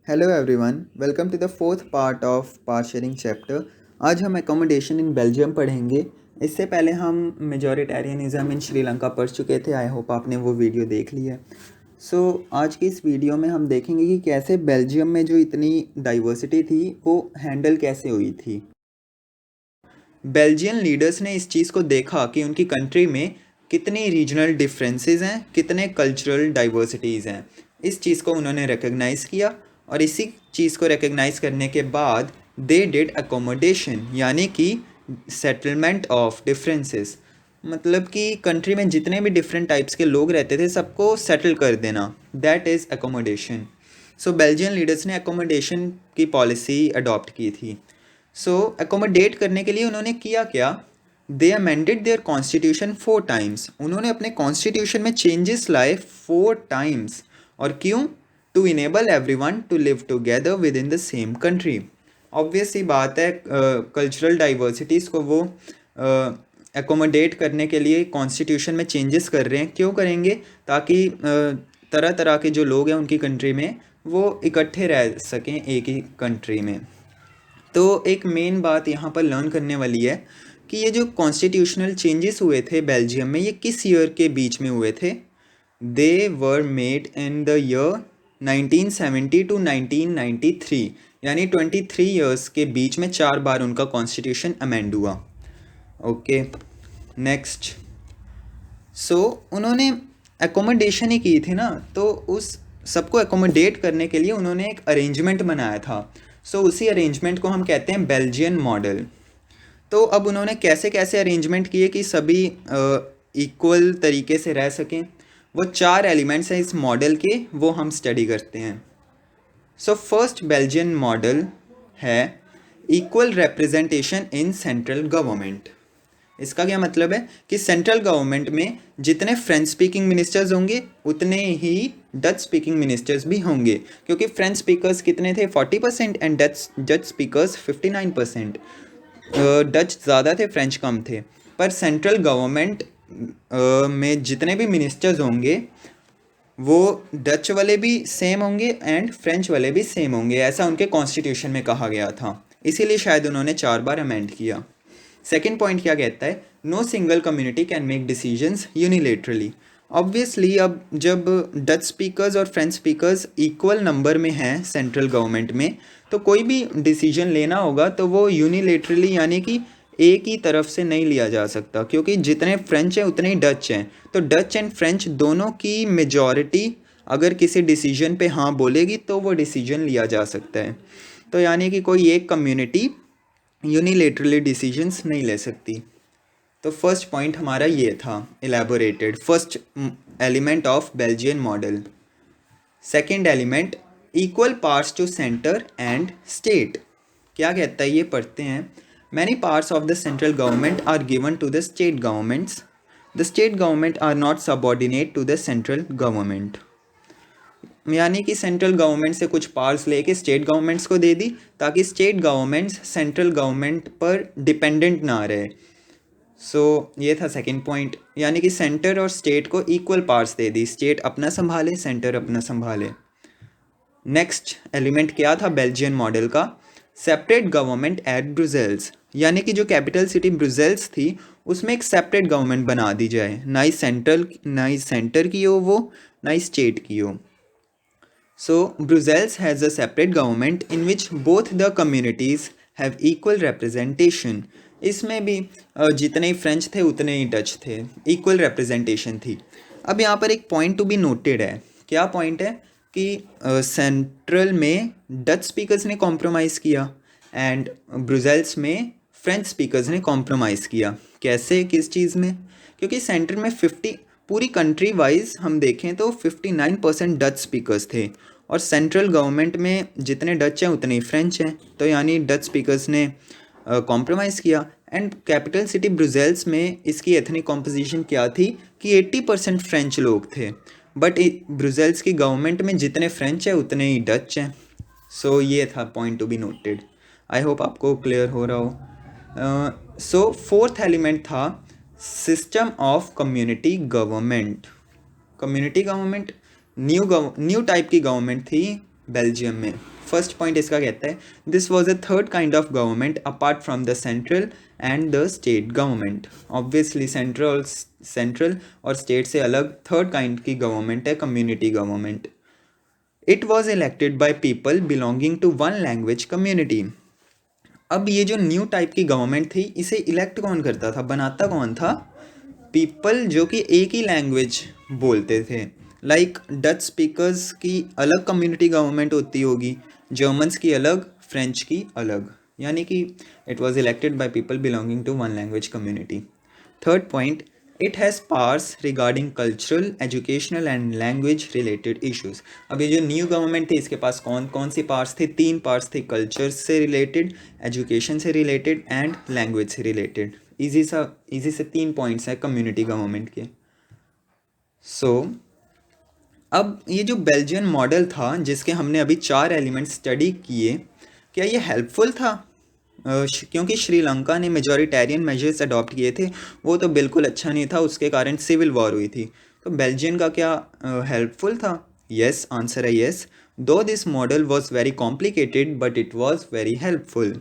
Hello everyone, welcome to the fourth part of power sharing chapter. आज हम accommodation in Belgium पढ़ेंगे। इससे पहले हम मेजॉरिटेरियनिज्म इन श्रीलंका पढ़ चुके थे। आई होप आपने वो वीडियो देख ली है। आज की इस वीडियो में हम देखेंगे कि कैसे बेल्जियम में जो इतनी डाइवर्सिटी थी वो हैंडल कैसे हुई थी। बेल्जियन लीडर्स ने इस चीज़ को देखा कि उनकी कंट्री में कितनी रीजनल डिफरेंसेस हैं, कितने कल्चरल डाइवर्सिटीज़ हैं। इस चीज़ को उन्होंने रिकग्नाइज़ किया और इसी चीज़ को रिकग्नाइज़ करने के बाद दे डिड अकोमोडेशन, यानी कि सेटलमेंट ऑफ डिफरेंसेस। मतलब कि कंट्री में जितने भी डिफरेंट टाइप्स के लोग रहते थे सबको सेटल कर देना, that is accommodation. Belgian leaders ने अकोमोडेशन की पॉलिसी अडॉप्ट की थी। अकोमोडेट करने के लिए उन्होंने किया क्या? दे अमेंडेड देयर कॉन्स्टिट्यूशन 4 टाइम्स। उन्होंने अपने कॉन्स्टिट्यूशन में चेंजेस लाए 4 टाइम्स। और क्यों? To enable everyone to live together within the same country. Obvious सी बात है, कल्चरल डाइवर्सिटीज़ को वो एकोमोडेट करने के लिए कॉन्स्टिट्यूशन में चेंजेस कर रहे हैं। क्यों करेंगे? ताकि तरह तरह के जो लोग हैं उनकी कंट्री में वो इकट्ठे रह सकें एक ही कंट्री में। तो एक मेन बात यहाँ पर लर्न करने वाली है कि ये जो कॉन्स्टिट्यूशनल चेंजेस हुए थे बेल्जियम में, ये किस ईयर के बीच में हुए थे? They were made in the year 1970 to 1993, यानी 23 ईयर्स के बीच में 4 बार उनका कॉन्स्टिट्यूशन अमेंड हुआ। Okay, next. उन्होंने एकोमोडेशन ही की थी ना, तो उस सबको एकोमोडेट करने के लिए उन्होंने एक अरेंजमेंट बनाया था। उसी अरेंजमेंट को हम कहते हैं बेल्जियन मॉडल। तो अब उन्होंने कैसे कैसे अरेंजमेंट किए कि सभी इक्वल तरीके से रह सकें। वो 4 एलिमेंट्स हैं इस मॉडल के, वो हम स्टडी करते हैं। फर्स्ट बेल्जियन मॉडल है equal representation in central government. इसका क्या मतलब है कि सेंट्रल गवर्नमेंट में जितने फ्रेंच स्पीकिंग मिनिस्टर्स होंगे उतने ही डच स्पीकिंग मिनिस्टर्स भी होंगे, क्योंकि फ्रेंच स्पीकर्स कितने थे 40% एंड डच स्पीकर्स 59%। डच ज़्यादा थे, फ्रेंच कम थे। पर सेंट्रल गवर्नमेंट में जितने भी मिनिस्टर्स होंगे वो डच वाले भी सेम होंगे एंड फ्रेंच वाले भी सेम होंगे, ऐसा उनके कॉन्स्टिट्यूशन में कहा गया था। इसीलिए शायद उन्होंने 4 बार अमेंड किया। सेकेंड पॉइंट क्या कहता है? No single community can make decisions unilaterally. Obviously अब जब डच स्पीकर्स और फ्रेंच स्पीकर्स इक्वल नंबर में हैं सेंट्रल गवर्नमेंट में, तो कोई भी डिसीजन लेना होगा तो वो यूनिलेटरली यानी कि एक ही तरफ से नहीं लिया जा सकता, क्योंकि जितने फ्रेंच हैं उतने ही डच हैं। तो डच एंड फ्रेंच दोनों की मेजॉरिटी अगर किसी डिसीजन पे हाँ बोलेगी तो वो डिसीजन लिया जा सकता है। तो यानी कि कोई एक कम्युनिटी यूनिलेटरली डिसीजंस नहीं ले सकती। तो फर्स्ट पॉइंट हमारा ये था, elaborated, first element of Belgian model. Second element, equal parts to centre and state. क्या कहता है ये पढ़ते हैं। Many parts of the central government are given to the state governments. The state government are not subordinate to the central government. यानी कि central government से कुछ पावर्स लेके स्टेट गवर्नमेंट्स को दे दी, ताकि स्टेट गवर्नमेंट्स सेंट्रल गवर्नमेंट पर dependent ना रहे। ये था सेकंड पॉइंट, यानी कि सेंटर और स्टेट को इक्वल पावर्स दे दी, स्टेट अपना संभाले, सेंटर अपना संभाले। नेक्स्ट एलिमेंट क्या था बेल्जियन मॉडल का? सेपरेट गवर्नमेंट एट ब्रुसेल्स, यानी कि जो कैपिटल सिटी ब्रुसेल्स थी उसमें एक सेपरेट गवर्नमेंट बना दी जाए, ना ही सेंटर की हो वो, ना ही स्टेट की हो। Brussels has a separate government in which both the communities have equal representation. इसमें भी जितने ही फ्रेंच थे उतने ही डच थे, इक्वल रिप्रेजेंटेशन थी। अब यहाँ पर एक पॉइंट टू बी नोटेड है। क्या पॉइंट है? कि सेंट्रल में डच स्पीकर्स ने कॉम्प्रोमाइज़ किया एंड ब्रुसेल्स में फ्रेंच स्पीकर्स ने कॉम्प्रोमाइज़ किया। कैसे, किस चीज़ में? क्योंकि सेंटर में 50, पूरी कंट्री वाइज हम देखें तो 59% डच स्पीकर्स थे और सेंट्रल गवर्नमेंट में जितने डच हैं उतने ही फ्रेंच हैं, तो यानी डच स्पीकर्स ने कॉम्प्रोमाइज़ किया। एंड कैपिटल सिटी ब्रुसेल्स में इसकी एथनिक कॉम्पोजिशन क्या थी कि 80% फ्रेंच लोग थे, बट ब्रुसेल्स की गवर्नमेंट में जितने फ्रेंच हैं उतने ही डच हैं। ये था point to be noted. I hope आपको क्लियर हो रहा हो। फोर्थ एलिमेंट था system of community government. Community government new type की गवर्नमेंट थी बेल्जियम में। फर्स्ट पॉइंट इसका कहता है this was a third kind of government apart from the central and the state government. Obviously central और state से अलग थर्ड काइंड की गवर्नमेंट है community government. It was elected by people belonging to one language community. अब ये जो new type की government थी इसे इलेक्ट कौन करता था, बनाता कौन था? पीपल जो कि एक ही लैंग्वेज बोलते थे। लाइक डच स्पीकर्स की अलग कम्युनिटी गवर्नमेंट होती होगी, जर्मन्स की अलग, फ्रेंच की अलग, यानी कि it was elected by people belonging to one language community. Third point, it has powers regarding cultural, educational and language related issues. अब ये जो न्यू गवर्नमेंट थी इसके पास कौन कौन सी पावर्स थे? 3 पावर्स थे, कल्चर से रिलेटेड, एजुकेशन से रिलेटेड एंड लैंग्वेज से रिलेटेड। इजी से 3 पॉइंट्स हैं कम्युनिटी गवर्नमेंट के। सो अब ये जो बेल्जियन मॉडल था जिसके हमने अभी 4 एलिमेंट स्टडी किए, क्या ये हेल्पफुल था? क्योंकि श्रीलंका ने मेजॉरिटेरियन मेजर्स अडॉप्ट किए थे, वो तो बिल्कुल अच्छा नहीं था, उसके कारण सिविल वॉर हुई थी। तो बेल्जियन का क्या हेल्पफुल था? यस, आंसर है यस। दो this model was very complicated but it was very helpful.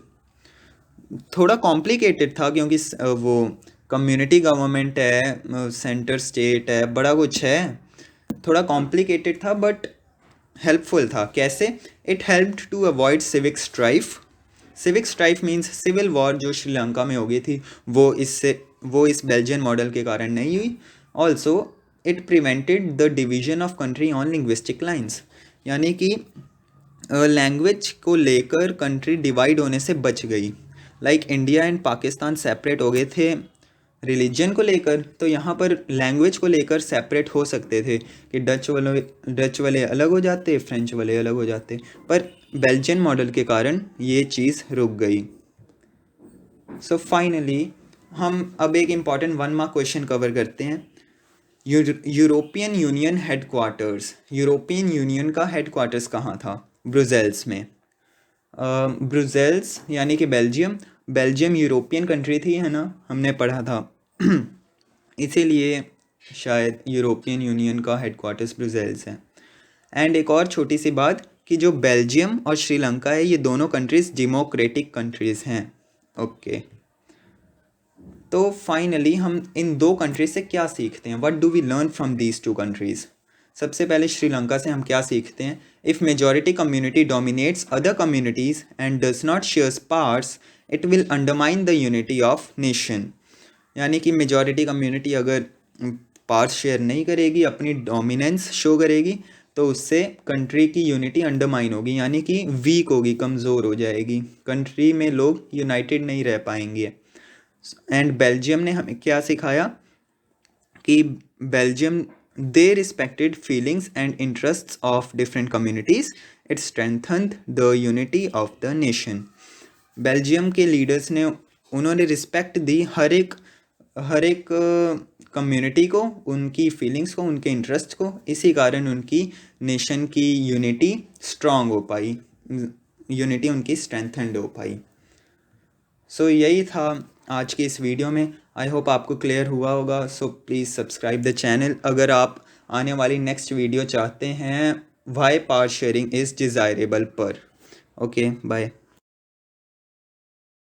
थोड़ा कॉम्प्लिकेटेड था क्योंकि वो कम्युनिटी गवर्नमेंट है, सेंटर स्टेट है, बड़ा कुछ है, थोड़ा कॉम्प्लिकेटेड था बट हेल्पफुल था। कैसे? It helped to avoid civic strife. Civic strife means civil war जो श्रीलंका में हो गई थी वो इस बेल्जियन मॉडल के कारण नहीं हुई। Also it prevented the division of country on linguistic lines, यानी कि लैंग्वेज को लेकर कंट्री डिवाइड होने से बच गई। Like India and Pakistan separate हो गए थे रिलीजन को लेकर, तो यहाँ पर लैंग्वेज को लेकर सेपरेट हो सकते थे कि डच वाले अलग हो जाते, फ्रेंच वाले अलग हो जाते, पर बेल्जियन मॉडल के कारण ये चीज़ रुक गई। सो फाइनली हम अब एक इम्पॉर्टेंट 1 मार्क क्वेश्चन कवर करते हैं। European union headquarters, European union का हेडक्वार्टर्स कहाँ था? ब्रुसेल्स में। ब्रुसेल्स यानी कि बेल्जियम यूरोपियन कंट्री थी, है ना, हमने पढ़ा था इसीलिए शायद यूरोपियन यूनियन का हेडक्वार्टर्स ब्रुसेल्स है। एंड एक और छोटी सी बात कि जो बेल्जियम और श्रीलंका है ये दोनों कंट्रीज़ डेमोक्रेटिक कंट्रीज़ हैं। ओके, तो फाइनली हम इन 2 कंट्रीज से क्या सीखते हैं? What do we learn from these 2 countries? सबसे पहले श्रीलंका से हम क्या सीखते हैं? If majority community dominates other communities and does not shares powers, it will undermine the unity of nation. यानी कि मेजॉरिटी कम्युनिटी अगर पावर्स शेयर नहीं करेगी, अपनी डोमिनेंस शो करेगी, तो उससे कंट्री की यूनिटी अंडरमाइन होगी, यानी कि वीक होगी, कमज़ोर हो जाएगी, कंट्री में लोग यूनाइटेड नहीं रह पाएंगे। एंड बेल्जियम ने हमें क्या सिखाया कि Belgium they respected feelings and interests of different communities, it strengthened the unity of the nation. Belgium के लीडर्स ने उन्होंने रिस्पेक्ट दी हर एक कम्युनिटी को, उनकी फीलिंग्स को, उनके इंटरेस्ट को, इसी कारण उनकी नेशन की यूनिटी स्ट्रांग हो पाई, यूनिटी उनकी स्ट्रेंथेंड हो पाई। सो यही था आज की इस वीडियो में। आई होप आपको क्लियर हुआ होगा। So please subscribe the channel अगर आप आने वाली नेक्स्ट वीडियो चाहते हैं why power sharing is desirable पर। Okay, bye.